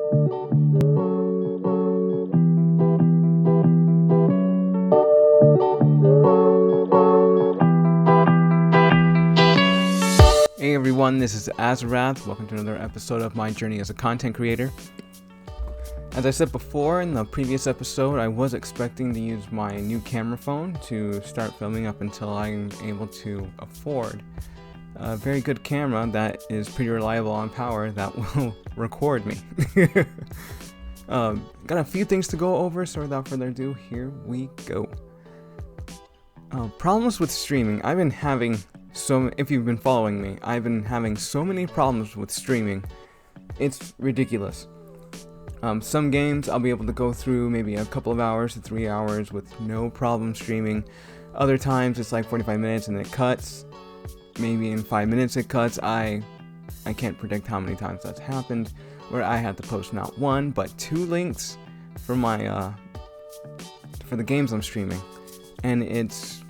Hey everyone, this is Aziwrath. Welcome to another episode of my journey as a content creator. As I said before in the previous episode, I was expecting to use my new camera phone to start filming up until I'm able to afford a very good camera that is pretty reliable on power that will record me. Got a few things to go over, so without further ado, here we go. Problems with streaming. I've been having if you've been following me, I've been having so many problems with streaming. It's ridiculous. Some games I'll be able to go through maybe a couple of hours to 3 hours with no problem streaming. Other times it's like 45 minutes and it cuts. Maybe in 5 minutes it cuts. I can't predict how many times that's happened, where I had to post not one but 2 links for my for the games I'm streaming, and it's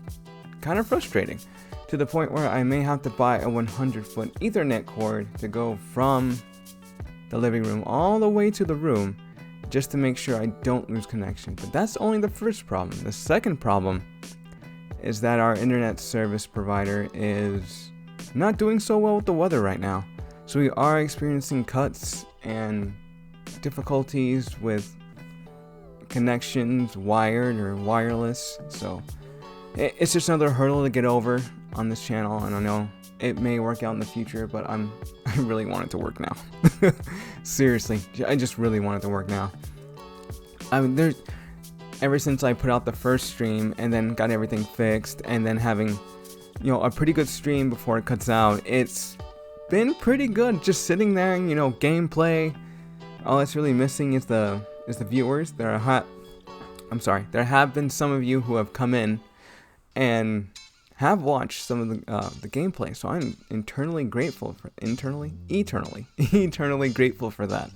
kind of frustrating, to the point where I may have to buy a 100-foot Ethernet cord to go from the living room all the way to the room just to make sure I don't lose connection. But that's only the first problem. The second problem is that our internet service provider is not doing so well with the weather right now. So we are experiencing cuts and difficulties with connections, wired or wireless. So it's just another hurdle to get over on this channel, and I know it may work out in the future, but I really want it to work now. Seriously, I just really want it to work now. I mean, ever since I put out the first stream and then got everything fixed, and then having, a pretty good stream before it cuts out, it's been pretty good. Just sitting there and, gameplay. All that's really missing is the viewers. There have been some of you who have come in and have watched some of the gameplay, so I'm eternally grateful for eternally grateful for that.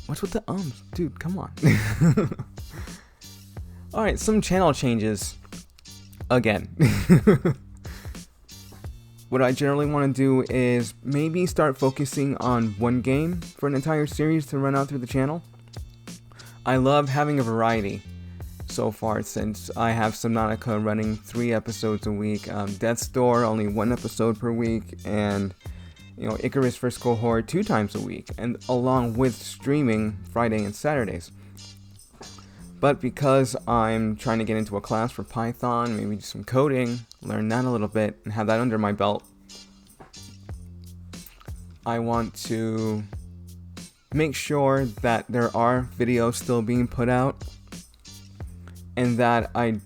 What's with the ums, dude? Come on. All right, some channel changes again. What I generally want to do is maybe start focusing on one game for an entire series to run out through the channel. I love having a variety so far, since I have Subnautica running 3 episodes a week, Death's Door only 1 episode per week, and Icarus First Cohort 2 times a week, and along with streaming Friday and Saturdays. But because I'm trying to get into a class for Python, maybe do some coding, learn that a little bit, and have that under my belt, I want to make sure that there are videos still being put out, and that I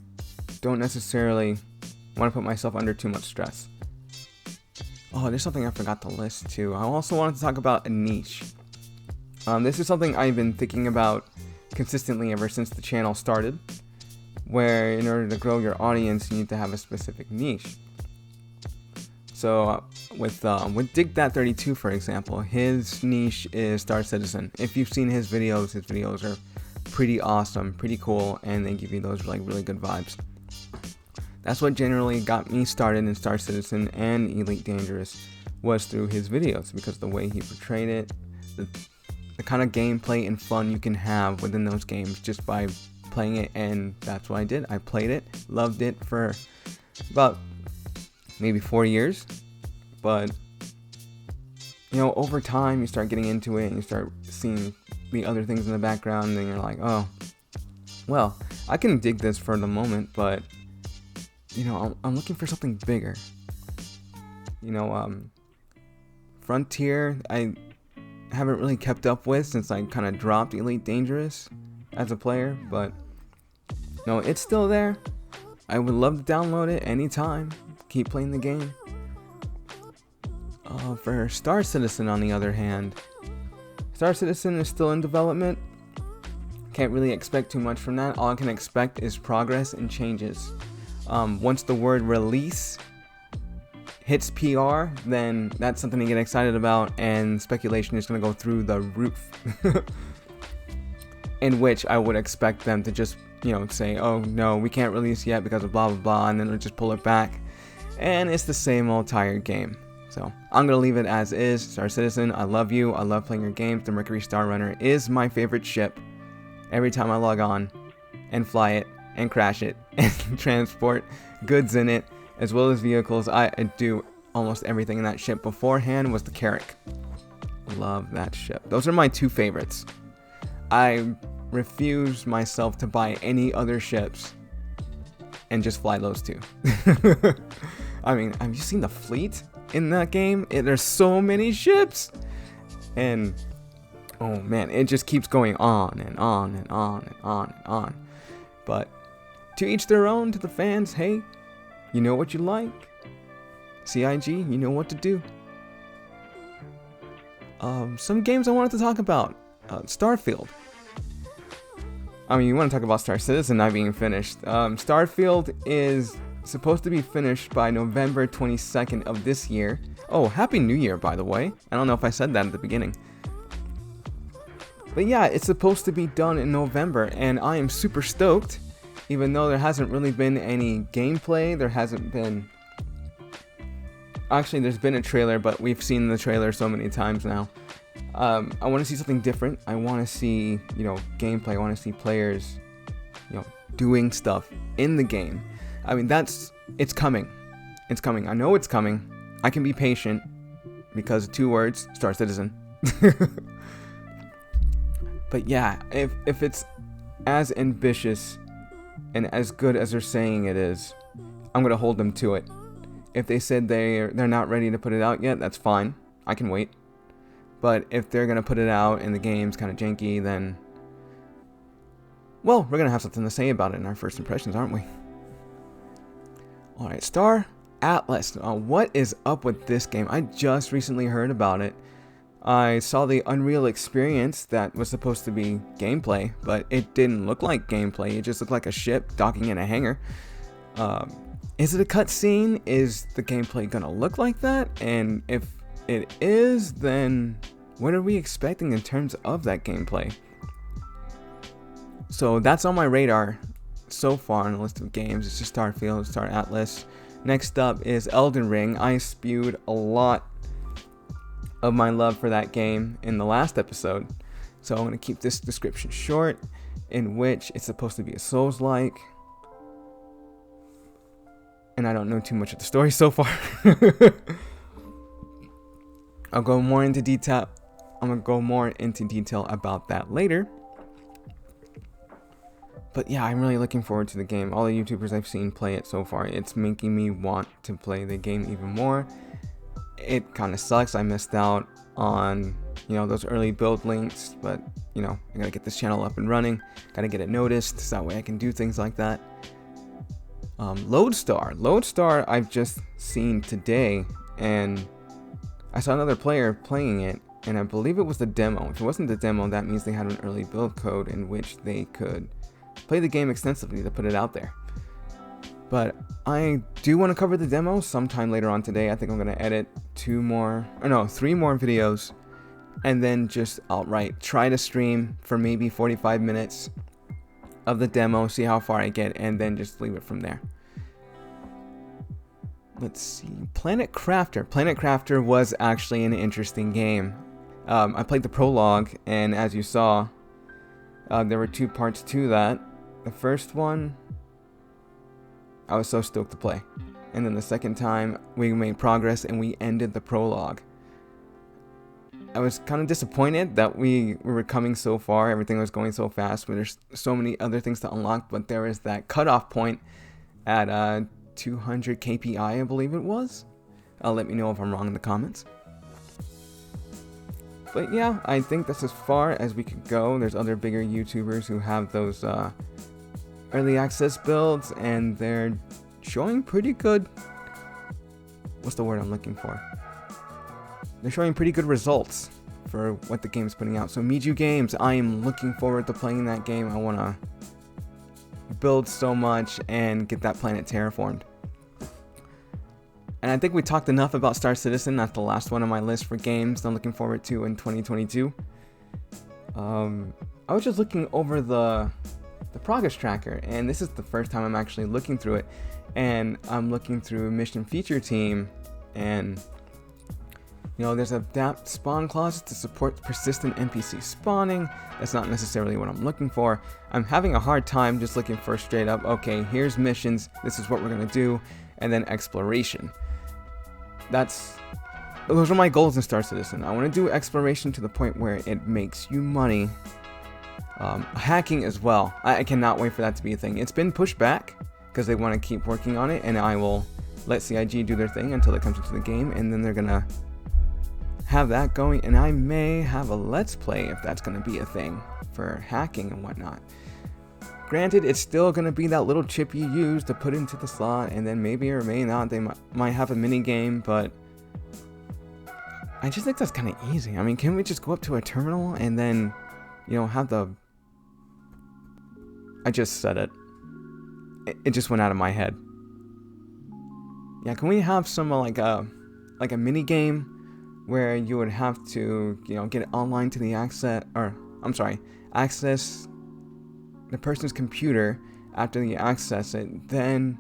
don't necessarily want to put myself under too much stress. Oh, there's something I forgot to list too. I also wanted to talk about a niche. This is something I've been thinking about consistently ever since the channel started, where in order to grow your audience, you need to have a specific niche. So with DigThat32, for example, his niche is Star Citizen. If you've seen his videos are pretty awesome, pretty cool, and they give you those really good vibes. That's what generally got me started in Star Citizen and Elite Dangerous, was through his videos, because the way he portrayed it, the kind of gameplay and fun you can have within those games just by playing it. And that's what I did. I played it, loved it for about maybe 4 years, but over time you start getting into it and you start seeing the other things in the background, and then you're like, oh, well, I can dig this for the moment, but I'm looking for something bigger. Frontier, I haven't really kept up with since I kind of dropped Elite Dangerous as a player, but it's still there. I would love to download it anytime, keep playing the game. For Star Citizen, on the other hand, Star Citizen is still in development. Can't really expect too much from that. All I can expect is progress and changes. Once the word release hits PR, then that's something to get excited about, and speculation is going to go through the roof. In which I would expect them to just, say, oh no, we can't release yet because of blah blah blah, and then they'll just pull it back. And it's the same old tired game. So I'm going to leave it as is. Star Citizen, I love you. I love playing your games. The Mercury Star Runner is my favorite ship. Every time I log on and fly it and crash it and transport goods in it, as well as vehicles, I do almost everything in that ship. Beforehand was the Carrack. Love that ship. Those are my two favorites. I refuse myself to buy any other ships and just fly those two. I mean, have you seen the fleet in that game? There's so many ships. And, oh man, it just keeps going on and on and on and on and on. But to each their own, to the fans, hey, you know what you like. CIG, you know what to do. Some games I wanted to talk about. Starfield. I mean, you want to talk about Star Citizen not being finished. Starfield is supposed to be finished by November 22nd of this year. Oh, Happy New Year, by the way. I don't know if I said that at the beginning. But yeah, it's supposed to be done in November, and I am super stoked. Even though there hasn't really been any gameplay, there hasn't been... Actually, there's been a trailer, but we've seen the trailer so many times now. I want to see something different. I want to see, gameplay. I want to see players, doing stuff in the game. I mean, it's coming. It's coming. I know it's coming. I can be patient because 2 words, Star Citizen. But yeah, if it's as ambitious and as good as they're saying it is, I'm gonna hold them to it. If they said they're not ready to put it out yet, that's fine. I can wait. But if they're gonna put it out and the game's kind of janky, then, well, we're gonna have something to say about it in our first impressions, aren't we? All right, Star Atlas. What is up with this game? I just recently heard about it. I saw the Unreal experience that was supposed to be gameplay, but it didn't look like gameplay. It just looked like a ship docking in a hangar. Is it a cutscene? Is the gameplay gonna look like that? And if it is, then what are we expecting in terms of that gameplay? So that's on my radar so far on the list of games. It's just Starfield, Star Atlas. Next up is Elden Ring. I spewed a lot of my love for that game in the last episode, so I'm going to keep this description short, in which it's supposed to be a Souls-like, and I don't know too much of the story so far. I'll go more into detail. I'm going to go more into detail about that later. But yeah, I'm really looking forward to the game. All the YouTubers I've seen play it so far, it's making me want to play the game even more. It kind of sucks. I missed out on, those early build links, but, I gotta get this channel up and running. Gotta get it noticed, so that way I can do things like that. Lodestar I've just seen today, and I saw another player playing it, and I believe it was the demo. If it wasn't the demo, that means they had an early build code in which they could play the game extensively to put it out there. But I do want to cover the demo sometime later on today. I think I'm going to edit 3 more videos, and then just outright try to stream for maybe 45 minutes of the demo, see how far I get, and then just leave it from there. Let's see. Planet Crafter. Planet Crafter was actually an interesting game. I played the prologue, and as you saw, there were 2 parts to that. The first one, I was so stoked to play. And then the second time, we made progress and we ended the prologue. I was kind of disappointed that we were coming so far. Everything was going so fast, but there's so many other things to unlock. But there is that cutoff point at 200 KPI, I believe it was. Let me know if I'm wrong in the comments. But yeah, I think that's as far as we could go. There's other bigger YouTubers who have those early access builds, and they're showing pretty good... What's the word I'm looking for? They're showing pretty good results for what the game's putting out. So Miju Games, I am looking forward to playing that game. I want to build so much and get that planet terraformed. And I think we talked enough about Star Citizen. That's the last one on my list for games I'm looking forward to in 2022. I was just looking over the progress tracker, and this is the first time I'm actually looking through it. And I'm looking through Mission Feature Team, and There's adapt spawn clauses to support persistent NPC spawning. That's not necessarily what I'm looking for. I'm having a hard time just looking for straight up, okay, here's missions, this is what we're going to do, and then exploration. Those are my goals in Star Citizen. I want to do exploration to the point where it makes you money. Hacking as well. I cannot wait for that to be a thing. It's been pushed back because they want to keep working on it, and I will let CIG do their thing until it comes into the game, and then they're going to have that going, and I may have a let's play if that's going to be a thing for hacking and whatnot. Granted, it's still going to be that little chip you use to put into the slot, and then maybe or may not they might have a mini game, but I just think that's kind of easy. I mean, can we just go up to a terminal and then, have the... I just said it. It just went out of my head. Yeah, can we have some like a mini game where you would have to, get online to the access the person's computer after you access it, then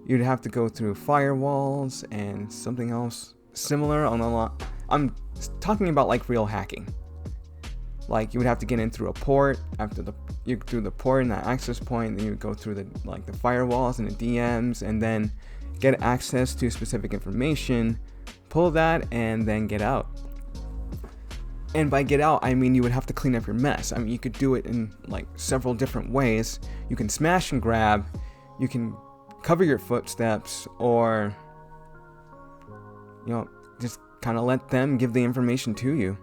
you'd have to go through firewalls and something else similar on the lot. I'm talking about like real hacking. Like you would have to get in through a port, through the port and that access point, then you would go through the firewalls and the DMs, and then get access to specific information, pull that, and then get out. And by get out, I mean you would have to clean up your mess. I mean, you could do it in several different ways. You can smash and grab, you can cover your footsteps, or just kind of let them give the information to you.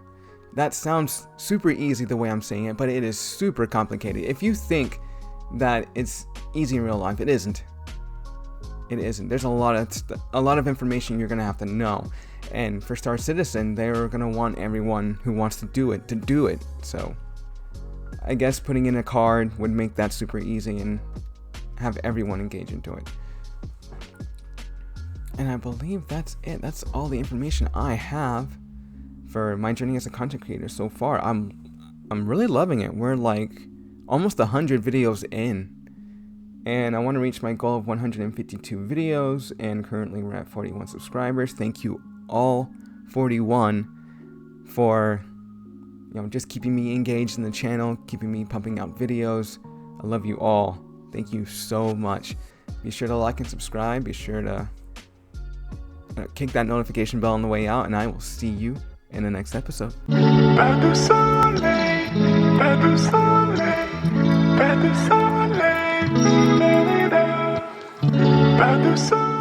That sounds super easy the way I'm saying it, but it is super complicated. If you think that it's easy in real life, it isn't. It isn't. There's a lot of information you're gonna have to know, and for Star Citizen, they're gonna want everyone who wants to do it. So, I guess putting in a card would make that super easy and have everyone engage into it. And I believe that's it. That's all the information I have for my journey as a content creator so far. I'm really loving it. We're almost 100 videos in. And I want to reach my goal of 152 videos, and currently we're at 41 subscribers. Thank you all 41 for just keeping me engaged in the channel, keeping me pumping out videos. I love you all. Thank you so much. Be sure to like and subscribe. Be sure to kick that notification bell on the way out, and I will see you in the next episode. Pas de soleil.